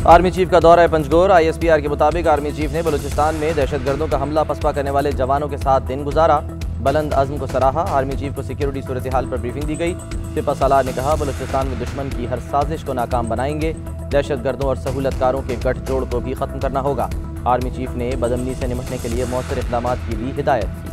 Army chief का दौरा है पंजगोर। ISPR के मुताबिक आर्मी चीफ ने बलूचिस्तान में दहशतगर्दों का हमला पसपा करने वाले जवानों के साथ दिन गुजारा। बुलंद अज़्म को सराहा। आर्मी चीफ को सिक्योरिटी सूरत हाल पर ब्रीफिंग दी गई। सिपा सालार ने कहा, बलूचिस्तान में दुश्मन की हर साजिश को नाकाम बनाएंगे। दहशतगर्दों और सहूलतकारों के गठजोड़ को भी खत्म करना होगा। आर्मी चीफ ने बदअमनी से निपटने के लिए मौसर इक़दाम की भी हिदायत की।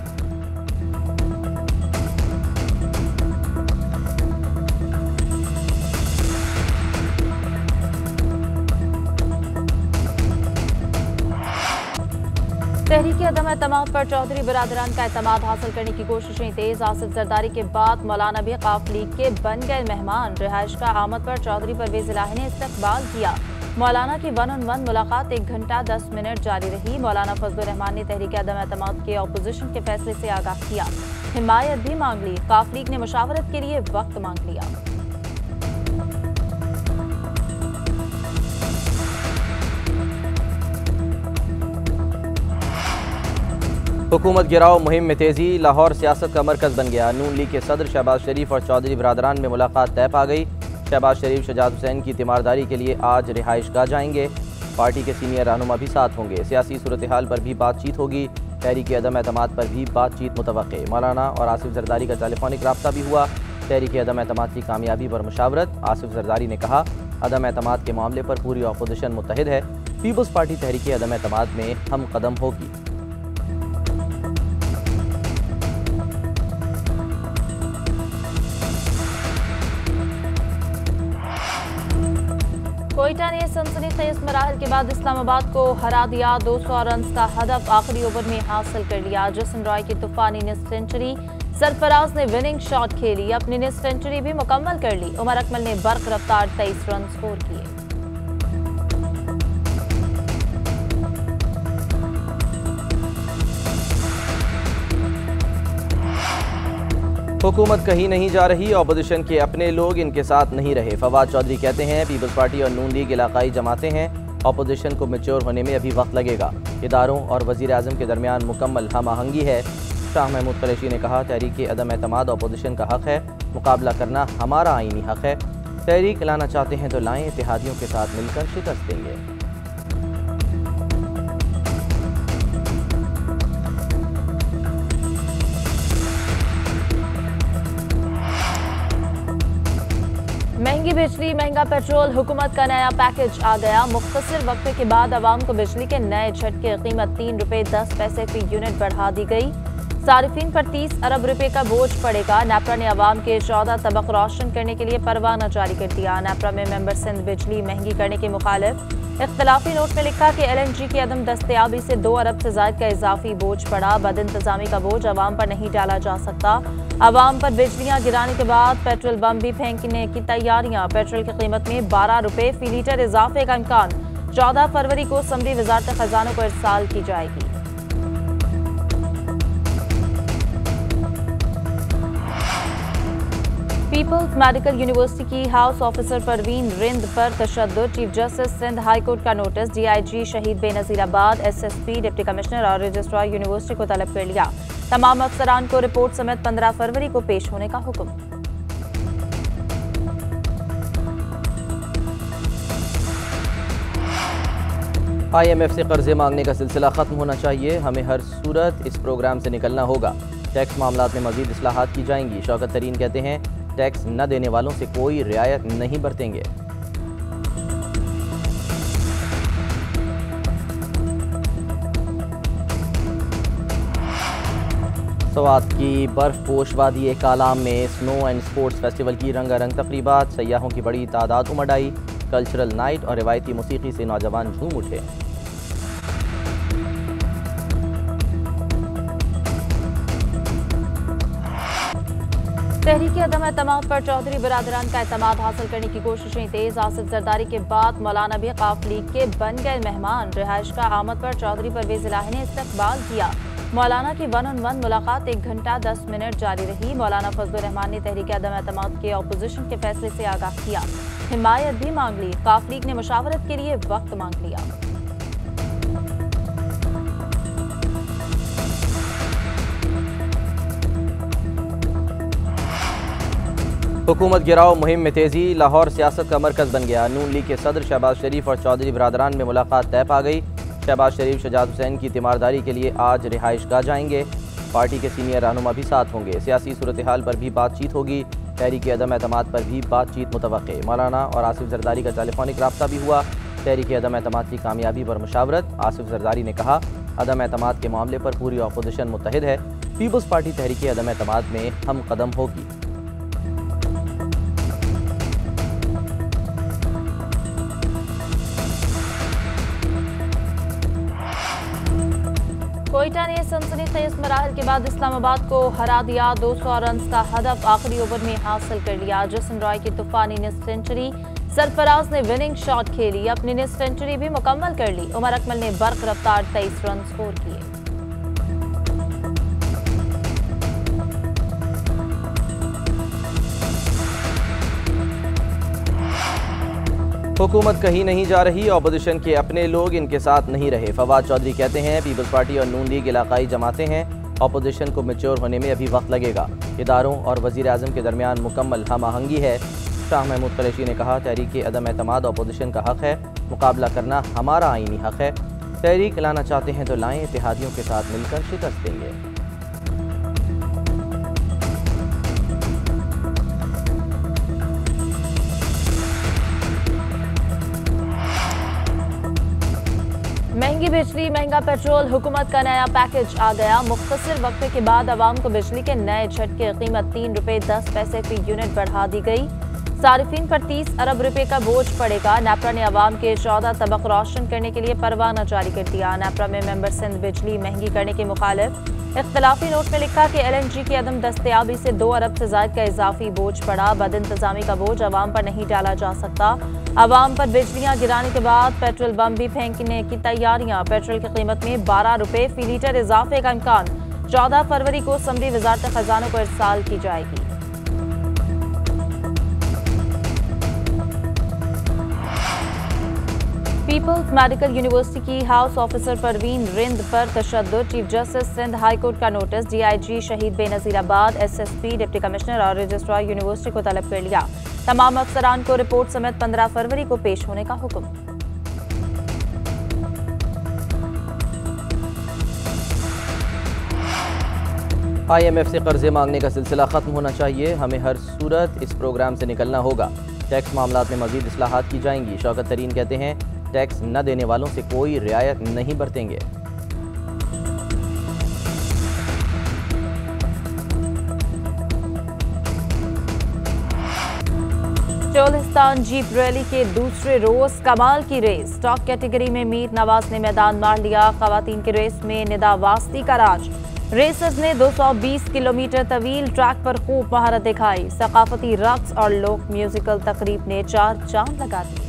तहरीक अदम एतमाद पर चौधरी बिरादरान का एतमाद हासिल करने की कोशिशें तेज। आसिफ जरदारी के बाद मौलाना भी काफ लीग के बन गए मेहमान। रिहाइश का आमद पर चौधरी परवेज इलाही ने इस्तकबाल किया। मौलाना की 1-on-1 मुलाकात 1 घंटा 10 मिनट जारी रही। मौलाना फजलुर रहमान ने तहरीक अदम एतमाद के अपोजिशन के फैसले से आगाह किया। हिमायत भी मांग ली। काफ लीग ने मुशावरत के लिए वक्त मांग लिया। हुकूमत गिराओ मुहिम में तेजी। लाहौर सियासत का मरकज बन गया। नून लीग के सदर शहबाज शरीफ और चौधरी बिरादरान में मुलाकात तय पा गई। शहबाज शरीफ शजात हुसैन की तीमारदारी के लिए आज रिहाइश गाह जाएंगे। पार्टी के सीनियर रहनुमा भी साथ होंगे। सियासी सूरत हाल पर भी बातचीत होगी। तहरीक अदम एतमाद पर भी बातचीत मुतवक्के। मौलाना और आसिफ जरदारी का टेलीफोनिक रब्ता भी हुआ। तहरीक अदम एतमाद की कामयाबी पर मुशावरत। आसिफ जरदारी ने कहा, अदम एतमाद के मामले पर पूरी अपोजिशन मुत्तहिद है। पीपल्स पार्टी तहरीक अदम एतमाद में हम कदम होगी। कोयटा ने सनसनीखेज मराहल के बाद इस्लामाबाद को हरा दिया। 200 रन का हदफ आखिरी ओवर में हासिल कर लिया। जसन रॉय की तूफानी निस्फ सेंचुरी। सरफराज ने विनिंग शॉट खेली। अपनी निस्फ सेंचुरी भी मुकम्मल कर ली। उमर अकमल ने बर्क रफ्तार 23 रन स्कोर किए। हुकूमत कहीं नहीं जा रही। अपोजिशन के अपने लोग इनके साथ नहीं रहे। फवाद चौधरी कहते हैं, पीपल्स पार्टी और नून लीग इलाकाई जमातें हैं। अपोजिशन को मैच्योर होने में अभी वक्त लगेगा। इदारों और वज़ीर आज़म के दरमियान मुकम्मल हम आहंगी है। शाह महमूद कुरैशी ने कहा, तहरीक अदम एतमाद अपोजिशन का हक है। मुकाबला करना हमारा आईनी हक है। तहरीक लाना चाहते हैं तो लाएं। इत्तेहादियों के साथ मिलकर शिकस्त देंगे। महंगी बिजली, महंगा पेट्रोल, हुकूमत का नया पैकेज आ गया। मुख्तसर वक्फे के बाद आवाम को बिजली के नए झटके। कीमत 3 रुपये 10 पैसे फी यूनिट बढ़ा दी गई। सारिफीन पर 30 अरब रुपए का बोझ पड़ेगा। नेपरा ने आवाम के 14 तबक रोशन करने के लिए परवाना जारी कर दिया। नेपरा में मेंबर सिंध बिजली महंगी करने के मुखालिफ इख्तलाफी नोट में लिखा कि LNG की अदम दस्तयाबी से 2 अरब से ज्यादा का इजाफी बोझ पड़ा। बद इंतजामी का बोझ आवाम पर नहीं डाला जा सकता। आवाम पर बिजलियां गिराने के बाद पेट्रोल बम भी फेंकने की तैयारियां। पेट्रोल की कीमत में 12 रुपए फी लीटर इजाफे का इम्कान। 14 फरवरी को समरी वजारत खजाना को इरसाल की जाएगी। पीपल्स मेडिकल यूनिवर्सिटी की हाउस ऑफिसर परवीन रिंद पर तशद्दुद। Chief justice Sindh high court का notice. DIG Shaheed Benazirabad, SSP, deputy commissioner और रजिस्ट्रार यूनिवर्सिटी को तलब कर लिया। तमाम अफसरान को रिपोर्ट समेत 15 फरवरी को पेश होने का हुक्म। IMF से कर्जे मांगने का सिलसिला खत्म होना चाहिए। हमें हर सूरत इस प्रोग्राम से निकलना होगा। टैक्स मामलात में मजीद इस्लाहात की जाएंगी। शौकत तरीन कहते हैं, टैक्स न देने वालों से कोई रियायत नहीं बरतेंगे। सवात की बर्फपोश वादी कालाम में स्नो एंड स्पोर्ट्स फेस्टिवल की रंगारंग तकरीबात। सयाहों की बड़ी तादाद उमड़ आई। कल्चरल नाइट और रिवायती मौसीकी से नौजवान झूम उठे। तहरीक अदम एतमाद पर चौधरी बिरादरान का एतमाद हासिल करने की कोशिशें तेज। आसिफ जरदारी के बाद मौलाना भी काफ लीग के बन गए मेहमान। रिहाइश का आमद पर चौधरी परवेज इलाही ने इस्तकबाल किया। मौलाना की 1-on-1 मुलाकात 1 घंटा 10 मिनट जारी रही। मौलाना फजलुर रहमान ने तहरीक अदम एतमाद के अपोजिशन के फैसले से आगाह किया। हिमायत भी मांग ली। काफ लीग ने मुशावरत के लिए वक्त मांग लिया। हुकूमत गिराओ मुहिम में तेजी, लाहौर सियासत का मरकज़ बन गया। नून लीग के सदर शहबाज शरीफ और चौधरी बिरादरान में मुलाकात तय पा गई। शहबाज शरीफ शजात हुसैन की तीमारदारी के लिए आज रिहाइशगाह जाएंगे। पार्टी के सीनियर रहनुमा भी साथ होंगे। सियासी सूरत हाल पर भी बातचीत होगी। तहरीक अदम एतमाद पर भी बातचीत मुतवक्के। मौलाना और आसिफ जरदारी का टेलीफोनिक रब्ता भी हुआ। तहरीक अदम एतमाद की कामयाबी पर मुशावरत। आसिफ जरदारी ने कहा, अदम एतमाद के मामले पर पूरी अपोजिशन मुत्तहिद है। पीपल्स पार्टी तहरीक अदम एतमाद में हम कदम होगी। कोयटा ने सनसनीखेज मराहल के बाद इस्लामाबाद को हरा दिया। 200 रन्स का हदफ आखिरी ओवर में हासिल कर लिया। जसन रॉय की तूफानी निस्फ सेंचुरी, सरफराज ने विनिंग शॉट खेली, अपनी निस्फ सेंचुरी भी मुकम्मल कर ली। उमर अकमल ने बर्क रफ्तार 23 रन स्कोर किए। हुकूमत कहीं नहीं जा रही, अपोजिशन के अपने लोग इनके साथ नहीं रहे। फवाद चौधरी कहते हैं, पीपल्स पार्टी और नून लीग इलाकाई जमातें हैं, अपोजिशन को मैच्योर होने में अभी वक्त लगेगा। इदारों और वज़ीर आज़म के दरमियान मुकम्मल हम आहंगी है। शाह महमूद कुरैशी ने कहा, तहरीक अदम एतमाद अपोजिशन का हक़ है, मुकाबला करना हमारा आईनी हक़ है। तहरीक लाना चाहते हैं तो लाएं, इत्तेहादियों के साथ मिलकर शिकस्त देंगे। महंगी बिजली, महंगा पेट्रोल, हुकूमत का नया पैकेज आ गया। मुख्तसर वक्फे के बाद आवाम को बिजली के नए झटके। कीमत 3 रुपए 10 पैसे फी यूनिट बढ़ा दी गई। सारिफीन पर 30 अरब रुपए का बोझ पड़ेगा। नेपरा ने आवाम के 14 तबक रोशन करने के लिए परवाना जारी कर दिया। नेपरा में मेंबर सिंध बिजली महंगी करने के मुखालिफ इख्तलाफी नोट में लिखा कि LNG की अदम दस्तयाबी से 2 अरब से ज्यादा का इजाफी बोझ पड़ा। बद इंतजामी का बोझ आवाम पर नहीं डाला जा सकता। आवाम पर बिजलियां गिराने के बाद पेट्रोल बम भी फेंकने की तैयारियां। पेट्रोल की कीमत में 12 रुपए फी लीटर इजाफे का इम्कान। 14 फरवरी को समरी वजारत खजाना को इरसाल की जाएगी। पीपल्स मेडिकल यूनिवर्सिटी की हाउस ऑफिसर परवीन रिंद पर तशद्दुद। Chief justice Sindh high court का notice. DIG Shaheed Benazirabad, SSP, deputy commissioner और रजिस्ट्रार यूनिवर्सिटी को तलब कर लिया। तमाम अफसरान को रिपोर्ट समेत 15 फरवरी को पेश होने का हुक्म। IMF से कर्जे मांगने का सिलसिला खत्म होना चाहिए। हमें हर सूरत इस प्रोग्राम से निकलना होगा। टैक्स मामलात में मजीद इस्लाहात की जाएंगी। शौकत तरीन कहते हैं, टैक्स न देने वालों से कोई रियायत नहीं बरतेंगे। चोलिस्तान जीप रैली के दूसरे रोज कमाल की रेस। स्टॉक कैटेगरी में मीर नवाज ने मैदान मार लिया। खवातीन की रेस में निदा वास्ती का राज। रेसर्स ने 220 किलोमीटर तवील ट्रैक पर खूब महारत दिखाई। सकाफती रक्स और लोक म्यूजिकल तकरीब ने 4 चांद लगा दिए।